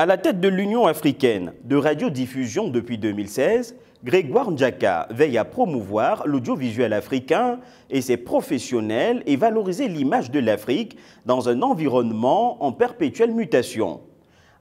À la tête de l'Union africaine de radiodiffusion depuis 2016, Grégoire Ndjaka veille à promouvoir l'audiovisuel africain et ses professionnels et valoriser l'image de l'Afrique dans un environnement en perpétuelle mutation.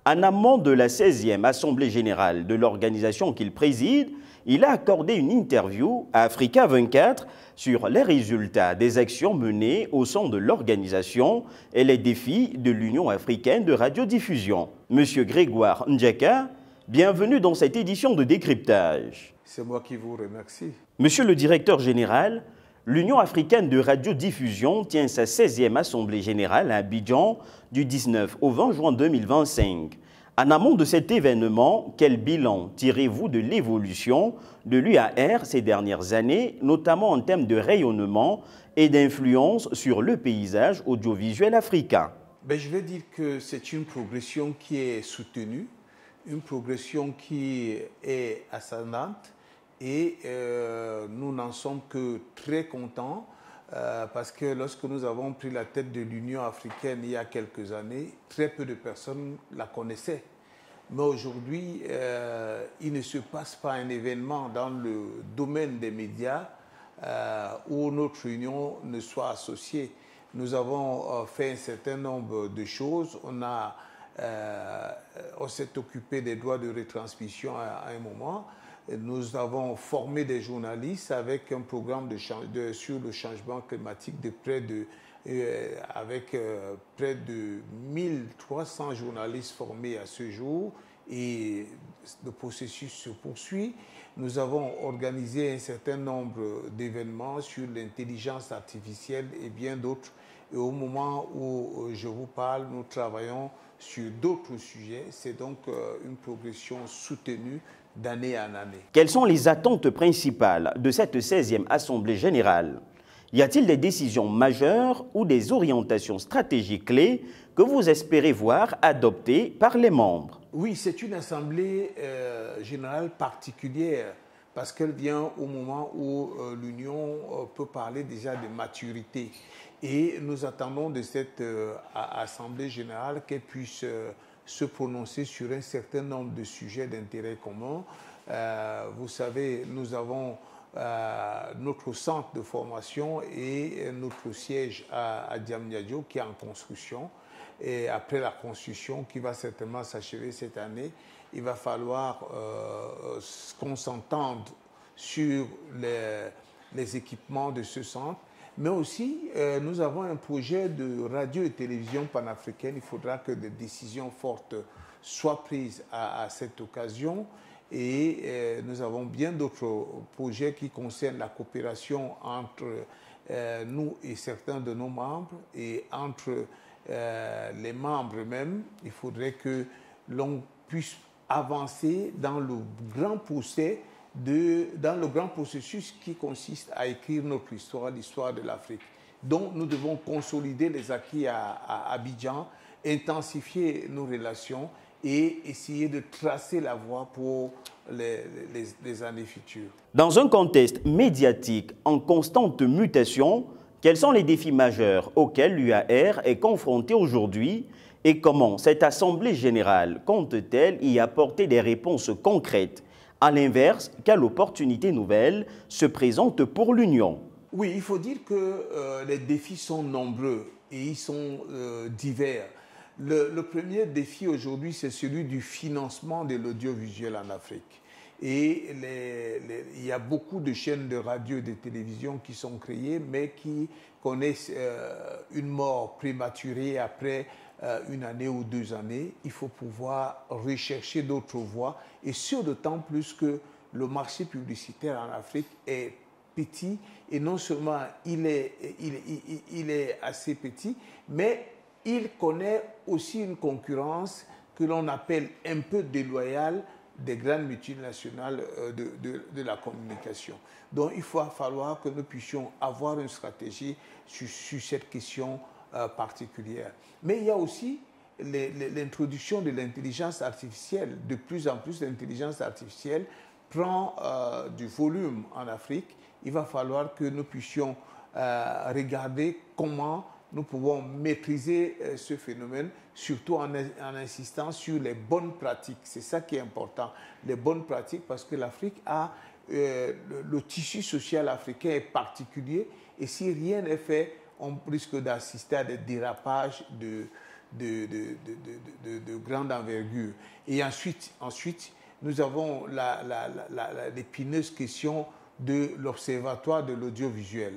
En amont de la 16e Assemblée générale de l'organisation qu'il préside, il a accordé une interview à Africa 24 sur les résultats des actions menées au sein de l'organisation et les défis de l'Union africaine de radiodiffusion. Monsieur Grégoire Ndjaka, bienvenue dans cette édition de décryptage. C'est moi qui vous remercie. Monsieur le directeur général, l'Union africaine de radiodiffusion tient sa 16e Assemblée générale à Abidjan du 19 au 20 juin 2025. En amont de cet événement, quel bilan tirez-vous de l'évolution de l'UAR ces dernières années, notamment en termes de rayonnement et d'influence sur le paysage audiovisuel africain? Je vais dire que c'est une progression qui est soutenue, une progression qui est ascendante et nous n'en sommes que très contents parce que lorsque nous avons pris la tête de l'Union africaine il y a quelques années, très peu de personnes la connaissaient. Mais aujourd'hui, il ne se passe pas un événement dans le domaine des médias où notre union ne soit associée. Nous avons fait un certain nombre de choses. On s'est occupé des droits de retransmission à un moment. Nous avons formé des journalistes avec un programme sur le changement climatique avec près de 1300 journalistes formés à ce jour et le processus se poursuit. Nous avons organisé un certain nombre d'événements sur l'intelligence artificielle et bien d'autres. Et au moment où je vous parle, nous travaillons sur d'autres sujets. C'est donc une progression soutenue d'année en année. Quelles sont les attentes principales de cette 16e Assemblée générale? Y a-t-il des décisions majeures ou des orientations stratégiques clés que vous espérez voir adoptées par les membres? Oui, c'est une Assemblée générale particulière parce qu'elle vient au moment où l'Union peut parler déjà de maturité. Et nous attendons de cette Assemblée générale qu'elle puisse se prononcer sur un certain nombre de sujets d'intérêt commun. Vous savez, nous avons notre centre de formation et notre siège à Diamniadio qui est en construction. Et après la construction qui va certainement s'achever cette année, il va falloir qu'on s'entende sur les équipements de ce centre. Mais aussi, nous avons un projet de radio et télévision panafricaine. Il faudra que des décisions fortes soient prises à cette occasion. Et nous avons bien d'autres projets qui concernent la coopération entre nous et certains de nos membres. Et entre les membres eux-mêmes, il faudrait que l'on puisse avancer dans le grand processus qui consiste à écrire notre histoire, l'histoire de l'Afrique. Donc nous devons consolider les acquis à Abidjan, intensifier nos relations et essayer de tracer la voie pour les années futures. Dans un contexte médiatique en constante mutation, quels sont les défis majeurs auxquels l'UAR est confrontée aujourd'hui et comment cette Assemblée générale compte-t-elle y apporter des réponses concrètes? À l'inverse, quelle opportunité nouvelle se présente pour l'Union? Oui, il faut dire que les défis sont nombreux et ils sont divers. Le premier défi aujourd'hui, c'est celui du financement de l'audiovisuel en Afrique. Et il y a beaucoup de chaînes de radio et de télévision qui sont créées, mais qui connaissent une mort prématurée après une année ou 2 années. Il faut pouvoir rechercher d'autres voies, et ce d'autant plus que le marché publicitaire en Afrique est petit, et non seulement il est assez petit, mais il connaît aussi une concurrence que l'on appelle un peu déloyale des grandes multinationales de la communication. Donc il va falloir que nous puissions avoir une stratégie sur cette question particulière. Mais il y a aussi l'introduction de l'intelligence artificielle. De plus en plus, l'intelligence artificielle prend du volume en Afrique. Il va falloir que nous puissions regarder comment nous pouvons maîtriser ce phénomène, surtout en insistant sur les bonnes pratiques. C'est ça qui est important, les bonnes pratiques, parce que l'Afrique a, le tissu social africain est particulier, et si rien n'est fait, on risque d'assister à des dérapages de grande envergure. Et ensuite nous avons l'épineuse question de l'Observatoire de l'audiovisuel.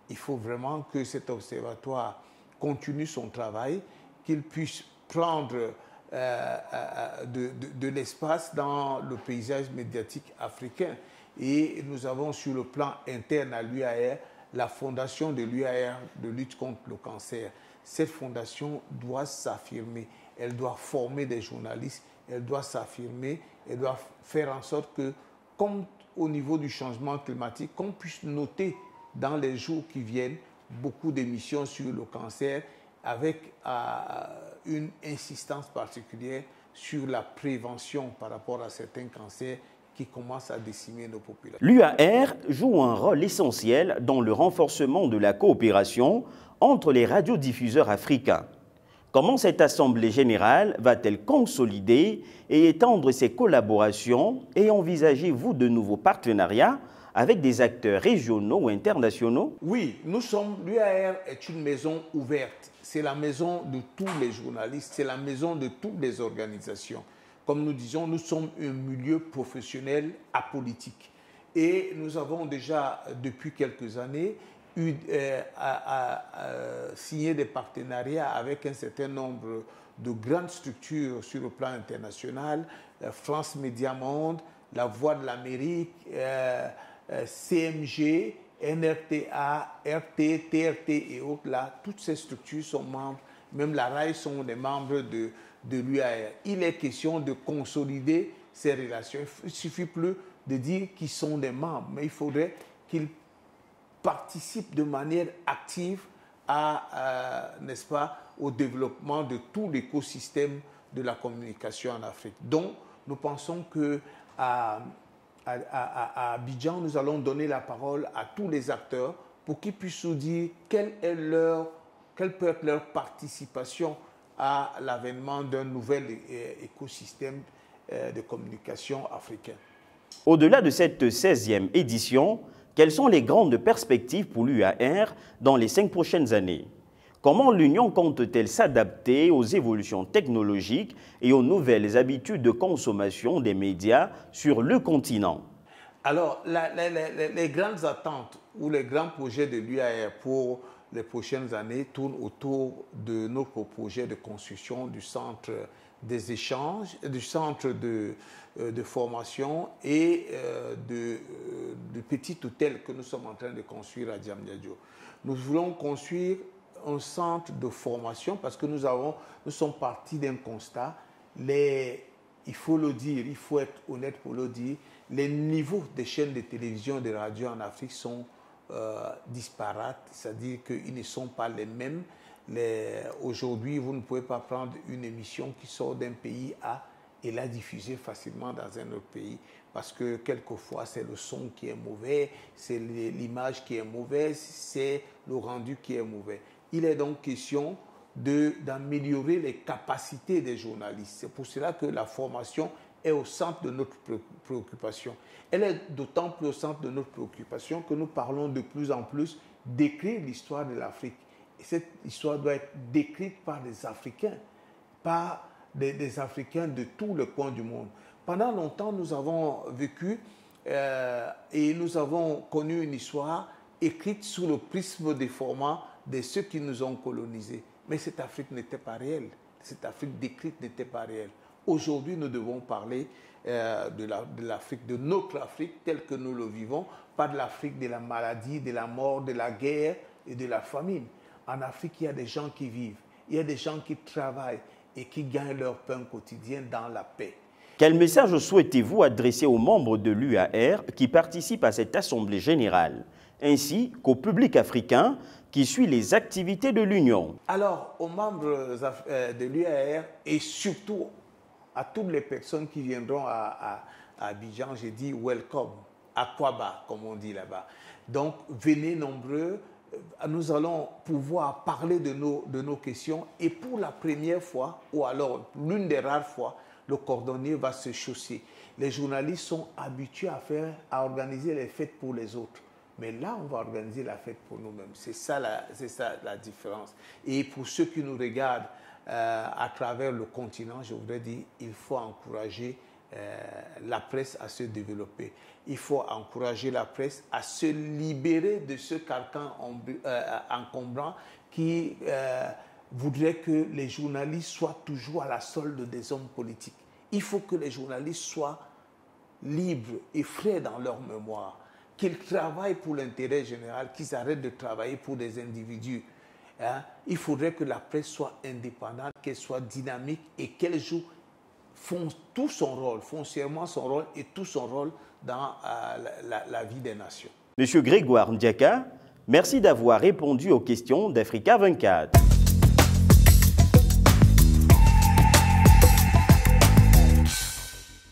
Il faut vraiment que cet observatoire continue son travail, qu'il puisse prendre de l'espace dans le paysage médiatique africain. Et nous avons sur le plan interne à l'UAR la fondation de l'UAR de lutte contre le cancer. Cette fondation doit s'affirmer, elle doit former des journalistes, elle doit s'affirmer, elle doit faire en sorte que, comme au niveau du changement climatique, qu'on puisse noter dans les jours qui viennent beaucoup d'émissions sur le cancer avec une insistance particulière sur la prévention par rapport à certains cancers qui commencent à décimer nos populations. L'UAR joue un rôle essentiel dans le renforcement de la coopération entre les radiodiffuseurs africains. Comment cette Assemblée générale va-t-elle consolider et étendre ses collaborations et envisagez-vous de nouveaux partenariats avec des acteurs régionaux ou internationaux? Oui, l'UAR est une maison ouverte. C'est la maison de tous les journalistes, c'est la maison de toutes les organisations. Comme nous disons, nous sommes un milieu professionnel apolitique. Et nous avons déjà, depuis quelques années, signé des partenariats avec un certain nombre de grandes structures sur le plan international, France Média Monde, La Voix de l'Amérique, CMG, NRTA, RT, TRT et autres. Là, toutes ces structures sont membres, même la RAI sont des membres de l'UAR. Il est question de consolider ces relations. Il ne suffit plus de dire qu'ils sont des membres, mais il faudrait qu'ils participent de manière active n'est-ce pas, au développement de tout l'écosystème de la communication en Afrique. Donc, nous pensons qu'à Abidjan, nous allons donner la parole à tous les acteurs pour qu'ils puissent nous dire quelle peut être leur participation à l'avènement d'un nouvel écosystème de communication africain. Au-delà de cette 16e édition, quelles sont les grandes perspectives pour l'UAR dans les 5 prochaines années? Comment l'Union compte-t-elle s'adapter aux évolutions technologiques et aux nouvelles habitudes de consommation des médias sur le continent? Alors, les grandes attentes ou les grands projets de l'UAR pour les prochaines années tournent autour de notre projet de construction du centre des échanges, du centre de formation et de petit hôtel que nous sommes en train de construire à Diamniadio. Nous voulons construire un centre de formation parce que nous sommes partis d'un constat. Il faut le dire, il faut être honnête pour le dire, les niveaux des chaînes de télévision et de radio en Afrique sont disparates, c'est-à-dire qu'ils ne sont pas les mêmes. Aujourd'hui, vous ne pouvez pas prendre une émission qui sort d'un pays A et la diffuser facilement dans un autre pays parce que quelquefois c'est le son qui est mauvais, c'est l'image qui est mauvaise, c'est le rendu qui est mauvais. Il est donc question d'améliorer les capacités des journalistes. C'est pour cela que la formation est au centre de notre préoccupation. Elle est d'autant plus au centre de notre préoccupation que nous parlons de plus en plus d'écrire l'histoire de l'Afrique. Et cette histoire doit être décrite par des Africains, par des Africains de tous les coins du monde. Pendant longtemps, nous avons vécu et nous avons connu une histoire écrite sous le prisme des formats de ceux qui nous ont colonisés. Mais cette Afrique n'était pas réelle. Cette Afrique décrite n'était pas réelle. Aujourd'hui, nous devons parler de l'Afrique, de notre Afrique telle que nous le vivons, pas de l'Afrique de la maladie, de la mort, de la guerre et de la famine. En Afrique, il y a des gens qui vivent, il y a des gens qui travaillent et qui gagnent leur pain quotidien dans la paix. Quel message souhaitez-vous adresser aux membres de l'UAR qui participent à cette Assemblée générale, ainsi qu'au public africain qui suit les activités de l'Union? Alors, aux membres de l'UAR et surtout à toutes les personnes qui viendront à Abidjan, j'ai dit « welcome », « Akwaba », comme on dit là-bas. Donc, venez nombreux, nous allons pouvoir parler de nos questions et pour la première fois, ou alors l'une des rares fois, le cordonnier va se chausser. Les journalistes sont habitués à organiser les fêtes pour les autres. Mais là, on va organiser la fête pour nous-mêmes. C'est ça la différence. Et pour ceux qui nous regardent à travers le continent, je voudrais dire qu'il faut encourager la presse à se développer. Il faut encourager la presse à se libérer de ce carcan encombrant qui voudrait que les journalistes soient toujours à la solde des hommes politiques. Il faut que les journalistes soient libres et frais dans leur mémoire, qu'ils travaillent pour l'intérêt général, qu'ils arrêtent de travailler pour des individus. Il faudrait que la presse soit indépendante, qu'elle soit dynamique et qu'elle joue tout son rôle, foncièrement son rôle et tout son rôle dans la vie des nations. Monsieur Grégoire Ndiaka, merci d'avoir répondu aux questions d'Africa 24.